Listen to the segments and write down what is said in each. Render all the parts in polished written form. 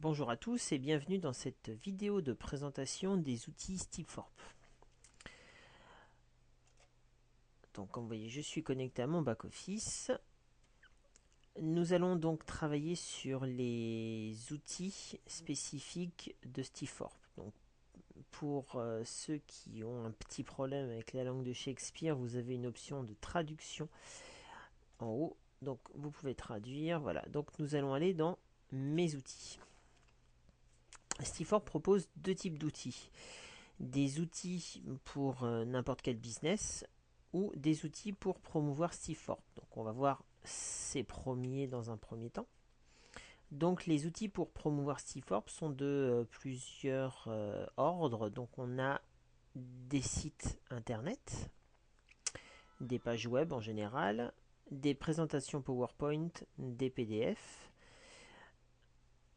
Bonjour à tous et bienvenue dans cette vidéo de présentation des outils Steepforp. Donc comme vous voyez, je suis connecté à mon back-office. Nous allons donc travailler sur les outils spécifiques de Steepforp. Donc pour ceux qui ont un petit problème avec la langue de Shakespeare, vous avez une option de traduction en haut. Donc vous pouvez traduire. Voilà, donc nous allons aller dans mes outils. Steepforp propose deux types d'outils. Des outils pour n'importe quel business ou des outils pour promouvoir Steepforp. Donc on va voir ces premiers dans un premier temps. Donc les outils pour promouvoir Steepforp sont de plusieurs ordres. Donc on a des sites internet, des pages web en général, des présentations PowerPoint, des PDF,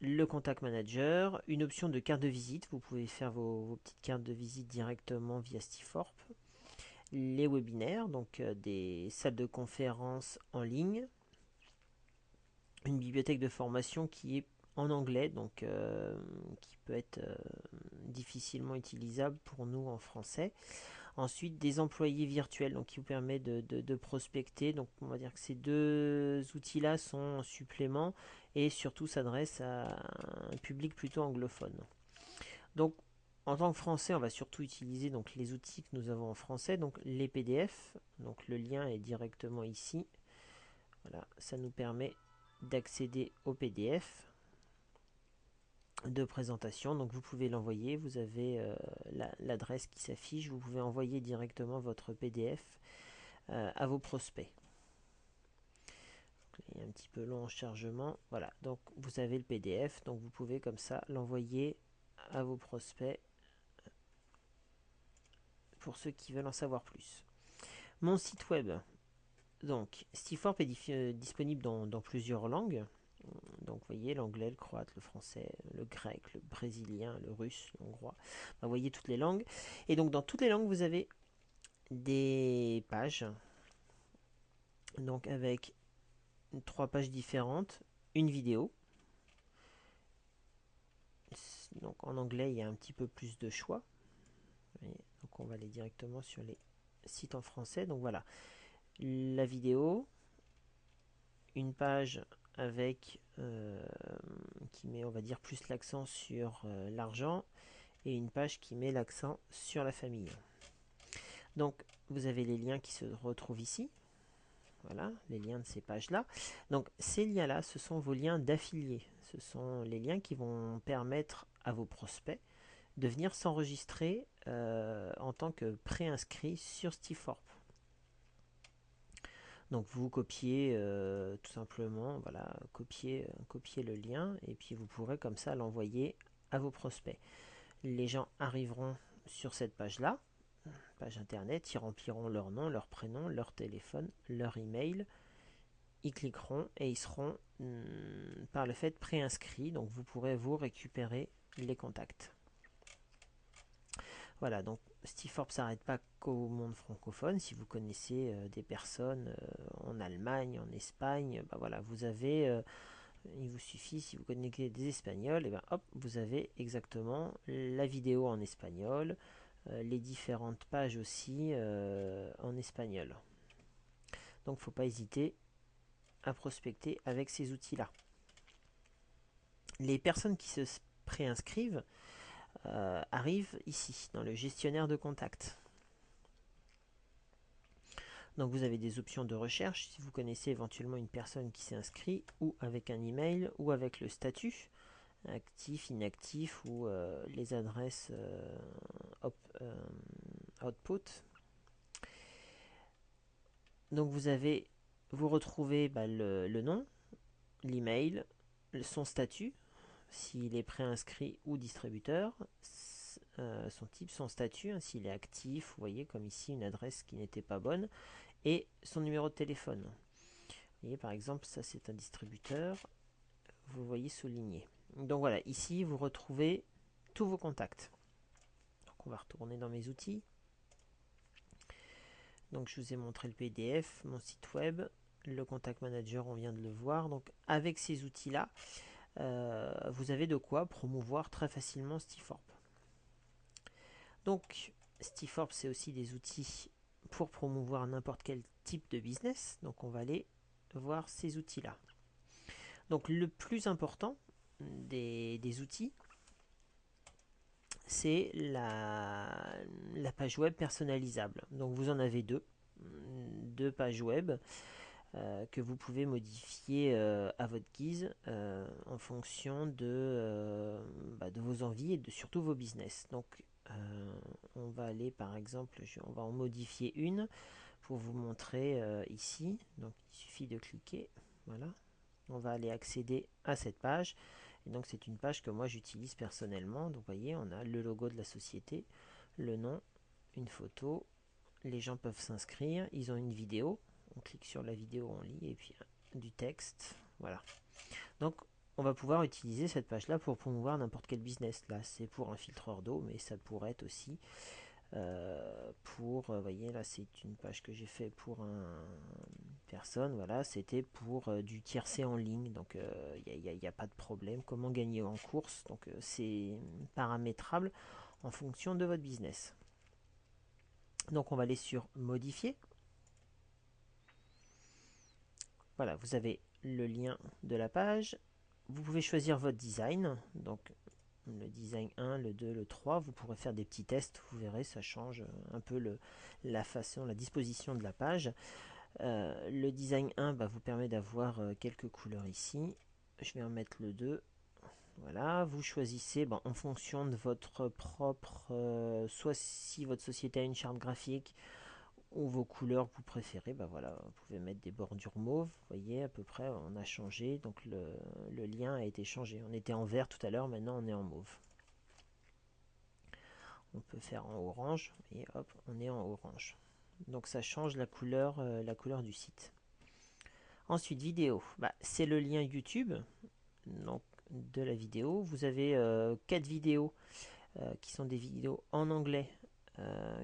le contact manager, une option de carte de visite. Vous pouvez faire vos petites cartes de visite directement via Steepforp. Les webinaires, donc des salles de conférence en ligne, une bibliothèque de formation qui est en anglais, donc qui peut être difficilement utilisable pour nous en français. Ensuite, des employés virtuels, donc qui vous permet de prospecter. Donc, on va dire que ces deux outils-là sont en supplément et surtout s'adressent à un public plutôt anglophone. Donc, en tant que français, on va surtout utiliser donc les outils que nous avons en français, donc les PDF. Donc le lien est directement ici. Voilà, ça nous permet d'accéder au PDF de présentation. Donc vous pouvez l'envoyer, vous avez l'adresse qui s'affiche, vous pouvez envoyer directement votre PDF à vos prospects. Il est un petit peu long en chargement. Voilà, donc vous avez le PDF, donc vous pouvez comme ça l'envoyer à vos prospects pour ceux qui veulent en savoir plus. Mon site web, donc Steepforp est disponible dans plusieurs langues. Donc vous voyez l'anglais, le croate, le français, le grec, le brésilien, le russe, le hongrois. Vous voyez toutes les langues. Et donc dans toutes les langues, vous avez des pages. Donc avec 3 pages différentes, une vidéo. Donc en anglais, il y a un petit peu plus de choix. Donc on va aller directement sur les sites en français. Donc voilà, la vidéo, une page avec qui met, on va dire, plus l'accent sur l'argent et une page qui met l'accent sur la famille. Donc vous avez les liens qui se retrouvent ici. Voilà, les liens de ces pages-là. Donc ces liens-là, ce sont vos liens d'affiliés. Ce sont les liens qui vont permettre à vos prospects de venir s'enregistrer en tant que préinscrit sur Steepforp. Donc vous copiez tout simplement, voilà, copiez le lien et puis vous pourrez comme ça l'envoyer à vos prospects. Les gens arriveront sur cette page-là, page internet, ils rempliront leur nom, leur prénom, leur téléphone, leur email, ils cliqueront et ils seront par le fait préinscrits, donc vous pourrez vous récupérer les contacts. Voilà, donc Steepforp s'arrête pas qu'au monde francophone. Si vous connaissez des personnes en Allemagne, en Espagne, bah voilà, vous avez, il vous suffit, si vous connaissez des Espagnols, et ben hop, vous avez exactement la vidéo en espagnol, les différentes pages aussi en espagnol. Donc, faut pas hésiter à prospecter avec ces outils-là. Les personnes qui se préinscrivent arrivent ici, dans le gestionnaire de contacts. Donc vous avez des options de recherche si vous connaissez éventuellement une personne qui s'est inscrite, ou avec un email, ou avec le statut, actif, inactif, ou les adresses output. Donc vous retrouvez le nom, l'email, son statut, s'il est préinscrit ou distributeur, son type, son statut, hein, s'il est actif, vous voyez comme ici une adresse qui n'était pas bonne, et son numéro de téléphone. Vous voyez par exemple, ça c'est un distributeur, vous voyez souligné. Donc voilà, ici vous retrouvez tous vos contacts. Donc on va retourner dans mes outils. Donc je vous ai montré le PDF, mon site web, le contact manager, on vient de le voir. Donc avec ces outils-là, vous avez de quoi promouvoir très facilement Stiforp. Donc Stiforp, c'est aussi des outils pour promouvoir n'importe quel type de business. Donc on va aller voir ces outils-là. Donc le plus important des outils, c'est la page web personnalisable. Donc vous en avez deux pages web que vous pouvez modifier à votre guise en fonction de vos envies et de surtout vos business. Donc on va aller par exemple, on va en modifier une pour vous montrer ici. Donc il suffit de cliquer, voilà. On va aller accéder à cette page. Et donc c'est une page que moi j'utilise personnellement. Donc vous voyez, on a le logo de la société, le nom, une photo. Les gens peuvent s'inscrire, ils ont une vidéo. On clique sur la vidéo, on lit, et puis du texte. Voilà. Donc on va pouvoir utiliser cette page-là pour promouvoir n'importe quel business. Là, c'est pour un filtreur d'eau, mais ça pourrait être aussi pour, voyez, là c'est une page que j'ai fait pour personne, voilà, c'était pour du tiercé en ligne, donc il n'y a pas de problème. Comment gagner en course, donc c'est paramétrable en fonction de votre business. Donc on va aller sur modifier. Voilà, vous avez le lien de la page. Vous pouvez choisir votre design, donc le design 1, le 2, le 3. Vous pourrez faire des petits tests, vous verrez, ça change un peu la façon, la disposition de la page. Le design 1 vous permet d'avoir quelques couleurs ici. Je vais en mettre le 2. Voilà, vous choisissez en fonction de votre propre, soit si votre société a une charte graphique ou vos couleurs que vous préférez, voilà, vous pouvez mettre des bordures mauves. Vous voyez, à peu près, on a changé, donc le lien a été changé. On était en vert tout à l'heure, maintenant on est en mauve. On peut faire en orange, et hop, on est en orange. Donc ça change la couleur du site. Ensuite, vidéo, c'est le lien YouTube donc, de la vidéo. Vous avez 4 vidéos qui sont des vidéos en anglais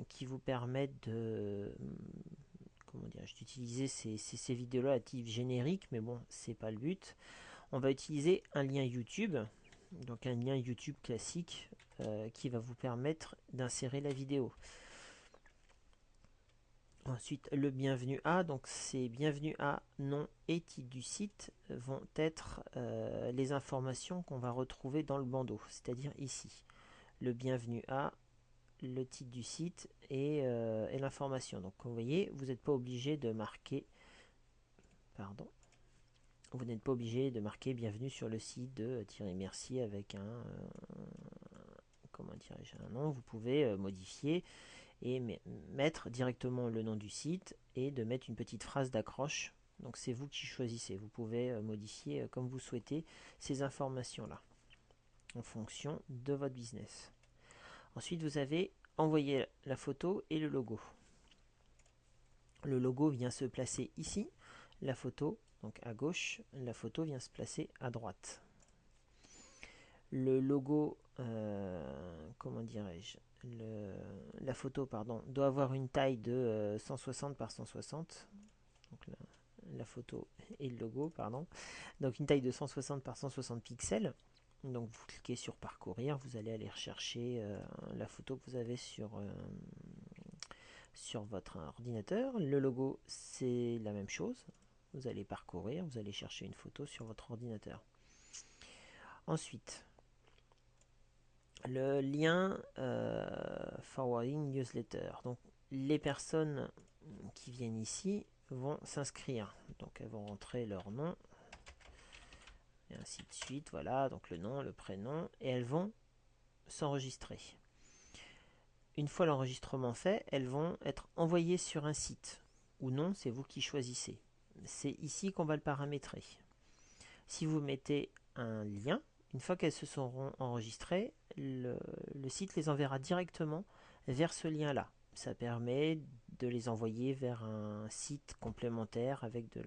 qui vous permettent d'utiliser ces vidéos-là à titre générique, mais bon, c'est pas le but. On va utiliser un lien YouTube, donc un lien YouTube classique qui va vous permettre d'insérer la vidéo. Ensuite, le bienvenue à, donc c'est bienvenue à, nom et titre du site vont être les informations qu'on va retrouver dans le bandeau, c'est-à-dire ici. Le bienvenue à, le titre du site et l'information. Donc vous voyez, vous n'êtes pas obligé de marquer, vous n'êtes pas obligé de marquer bienvenue sur le site de Thierry Mercier avec un nom. Vous pouvez modifier et mettre directement le nom du site et de mettre une petite phrase d'accroche. Donc c'est vous qui choisissez. Vous pouvez modifier comme vous souhaitez ces informations-là en fonction de votre business. Ensuite, vous avez envoyé la photo et le logo. Le logo vient se placer ici. La photo, donc à gauche, la photo vient se placer à droite. Le logo, la photo doit avoir une taille de 160 par 160. Donc la photo et le logo, donc une taille de 160 par 160 pixels. Donc vous cliquez sur parcourir, vous allez aller rechercher la photo que vous avez sur votre ordinateur. Le logo, c'est la même chose. Vous allez parcourir, vous allez chercher une photo sur votre ordinateur. Ensuite, le lien forwarding newsletter. Donc les personnes qui viennent ici vont s'inscrire. Donc elles vont rentrer leur nom et ainsi de suite. Voilà, donc le nom, le prénom, et elles vont s'enregistrer. Une fois l'enregistrement fait, elles vont être envoyées sur un site ou non, c'est vous qui choisissez. C'est ici qu'on va le paramétrer. Si vous mettez un lien, une fois qu'elles se seront enregistrées, le site les enverra directement vers ce lien-là. Ça permet de les envoyer vers un site complémentaire avec de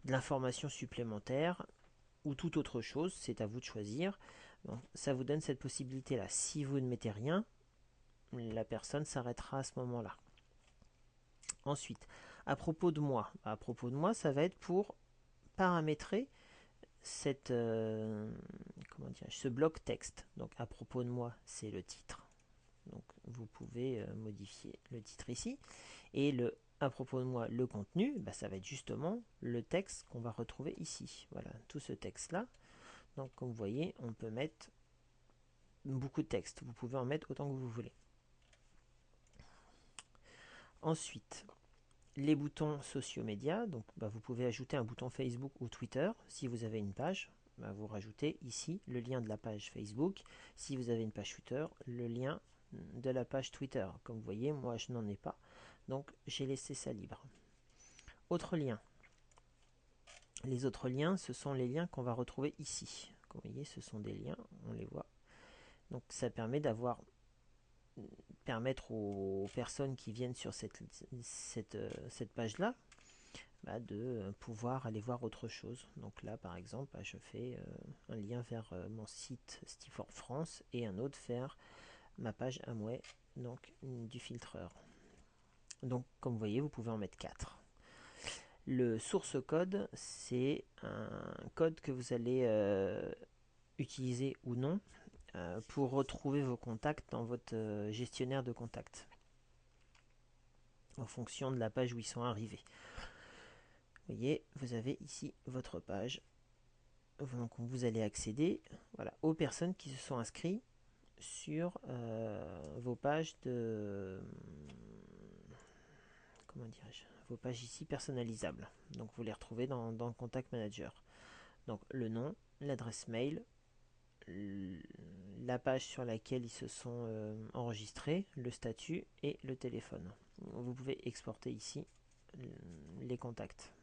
l'information supplémentaire ou toute autre chose, c'est à vous de choisir. Bon, ça vous donne cette possibilité-là. Si vous ne mettez rien, la personne s'arrêtera à ce moment-là. Ensuite, à propos de moi, ça va être pour paramétrer comment dirais-je, ce bloc texte. Donc à propos de moi, c'est le titre. Donc vous pouvez modifier le titre ici. Et le à propos de moi, le contenu, bah, ça va être justement le texte qu'on va retrouver ici. Voilà, tout ce texte-là. Donc comme vous voyez, on peut mettre beaucoup de texte. Vous pouvez en mettre autant que vous voulez. Ensuite, les boutons sociaux médias. Donc bah, vous pouvez ajouter un bouton Facebook ou Twitter. Si vous avez une page, bah, vous rajoutez ici le lien de la page Facebook. Si vous avez une page Twitter, le lien de la page Twitter. Comme vous voyez, moi je n'en ai pas. Donc j'ai laissé ça libre. Autre lien. Les autres liens, ce sont les liens qu'on va retrouver ici. Comme vous voyez, ce sont des liens, on les voit. Donc ça permet permettre aux personnes qui viennent sur cette page-là bah, de pouvoir aller voir autre chose. Donc là, par exemple, bah, je fais un lien vers mon site Stifor France et un autre vers ma page Amway, donc du filtreur. Donc, comme vous voyez, vous pouvez en mettre 4. Le source code, c'est un code que vous allez utiliser ou non pour retrouver vos contacts dans votre gestionnaire de contacts en fonction de la page où ils sont arrivés. Vous voyez, vous avez ici votre page. Donc vous allez accéder voilà, aux personnes qui se sont inscrites sur vos pages de comment dirais-je, vos pages ici personnalisables. Donc vous les retrouvez dans le Contact Manager. Donc le nom, l'adresse mail, la page sur laquelle ils se sont enregistrés, le statut et le téléphone. Vous pouvez exporter ici les contacts.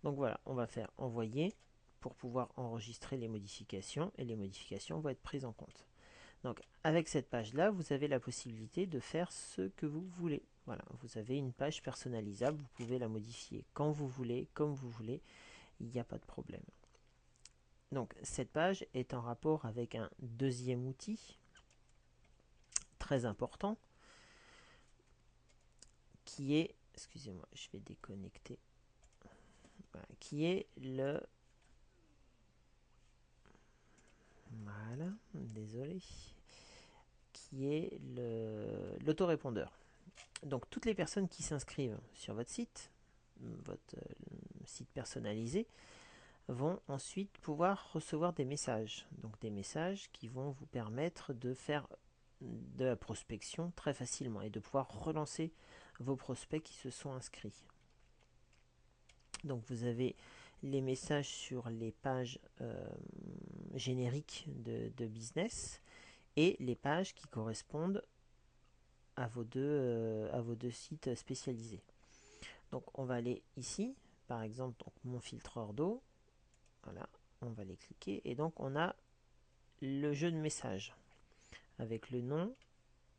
Donc voilà, on va faire envoyer pour pouvoir enregistrer les modifications et les modifications vont être prises en compte. Donc avec cette page là, vous avez la possibilité de faire ce que vous voulez. Voilà, vous avez une page personnalisable, vous pouvez la modifier quand vous voulez, comme vous voulez, il n'y a pas de problème. Donc cette page est en rapport avec un deuxième outil très important qui est, excusez-moi, je vais déconnecter, voilà, qui est le, voilà, désolé, qui est l'autorépondeur. Donc toutes les personnes qui s'inscrivent sur votre site personnalisé, vont ensuite pouvoir recevoir des messages. Donc des messages qui vont vous permettre de faire de la prospection très facilement et de pouvoir relancer vos prospects qui se sont inscrits. Donc vous avez les messages sur les pages génériques de business et les pages qui correspondent à vos deux sites spécialisés. Donc on va aller ici, par exemple, donc, mon filtreur d'eau. Voilà, on va les cliquer et donc on a le jeu de messages avec le nom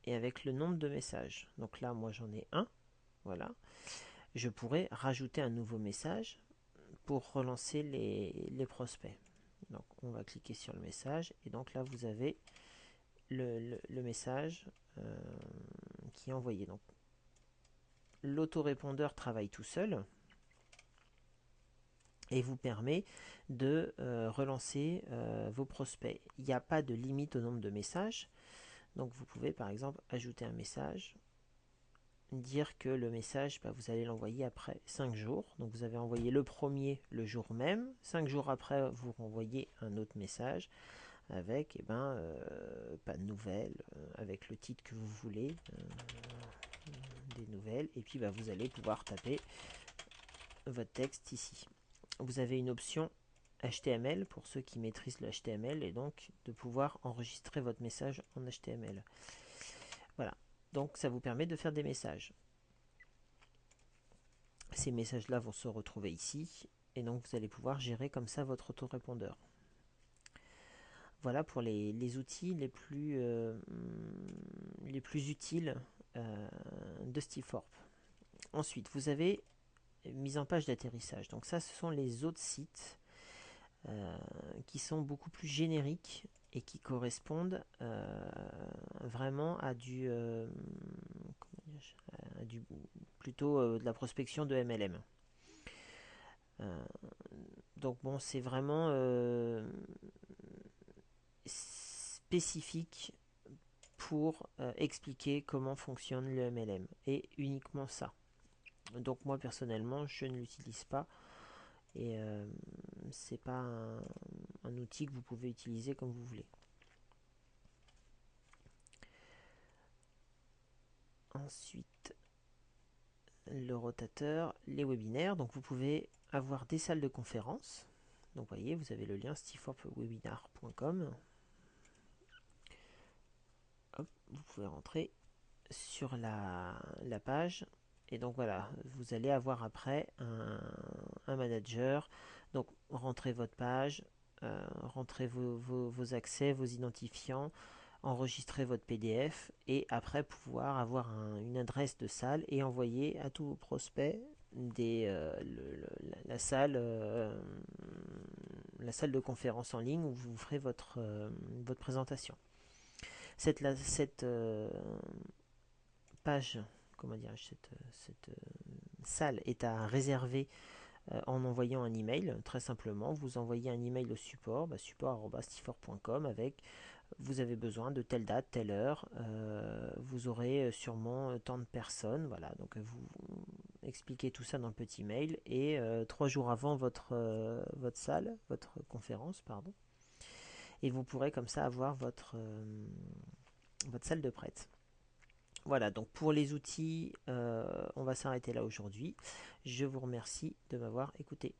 et avec le nombre de messages. Donc là, moi j'en ai un. Voilà. Je pourrais rajouter un nouveau message pour relancer les prospects. Donc on va cliquer sur le message et donc là vous avez le message qui est envoyé. Donc l'autorépondeur travaille tout seul et vous permet de relancer vos prospects. Il n'y a pas de limite au nombre de messages. Donc vous pouvez par exemple ajouter un message, dire que le message, bah, vous allez l'envoyer après 5 jours. Donc vous avez envoyé le premier le jour même. 5 jours après, vous renvoyez un autre message avec pas de nouvelles, avec le titre que vous voulez, des nouvelles. Et puis bah, vous allez pouvoir taper votre texte ici. Vous avez une option HTML pour ceux qui maîtrisent le HTML et donc de pouvoir enregistrer votre message en HTML. Voilà, donc ça vous permet de faire des messages. Ces messages-là vont se retrouver ici et donc vous allez pouvoir gérer comme ça votre autorépondeur. Voilà pour les outils les plus utiles de Stiforp. Ensuite, vous avez mise en page d'atterrissage. Donc ça, ce sont les autres sites qui sont beaucoup plus génériques et qui correspondent vraiment à plutôt de la prospection de MLM. Donc bon, c'est vraiment spécifique pour expliquer comment fonctionne le MLM et uniquement ça. Donc moi personnellement, je ne l'utilise pas et c'est pas un outil que vous pouvez utiliser comme vous voulez. Ensuite, le rotateur, les webinaires. Donc vous pouvez avoir des salles de conférence. Donc vous voyez, vous avez le lien stiforwebinar.com. Vous pouvez rentrer sur la page. Et donc voilà, vous allez avoir après un manager. Donc rentrez votre page, rentrez vos accès, vos identifiants, enregistrez votre PDF et après pouvoir avoir une adresse de salle et envoyer à tous vos prospects la salle de conférence en ligne où vous ferez votre présentation. Cette page, comment dirais-je, cette salle est à réserver en envoyant un email. Très simplement, vous envoyez un email au support, support@stifor.com avec vous avez besoin de telle date, telle heure, vous aurez sûrement tant de personnes, voilà, donc vous expliquez tout ça dans le petit mail et 3 jours avant votre conférence, pardon, et vous pourrez comme ça avoir votre salle de prête. Voilà, donc pour les outils, on va s'arrêter là aujourd'hui. Je vous remercie de m'avoir écouté.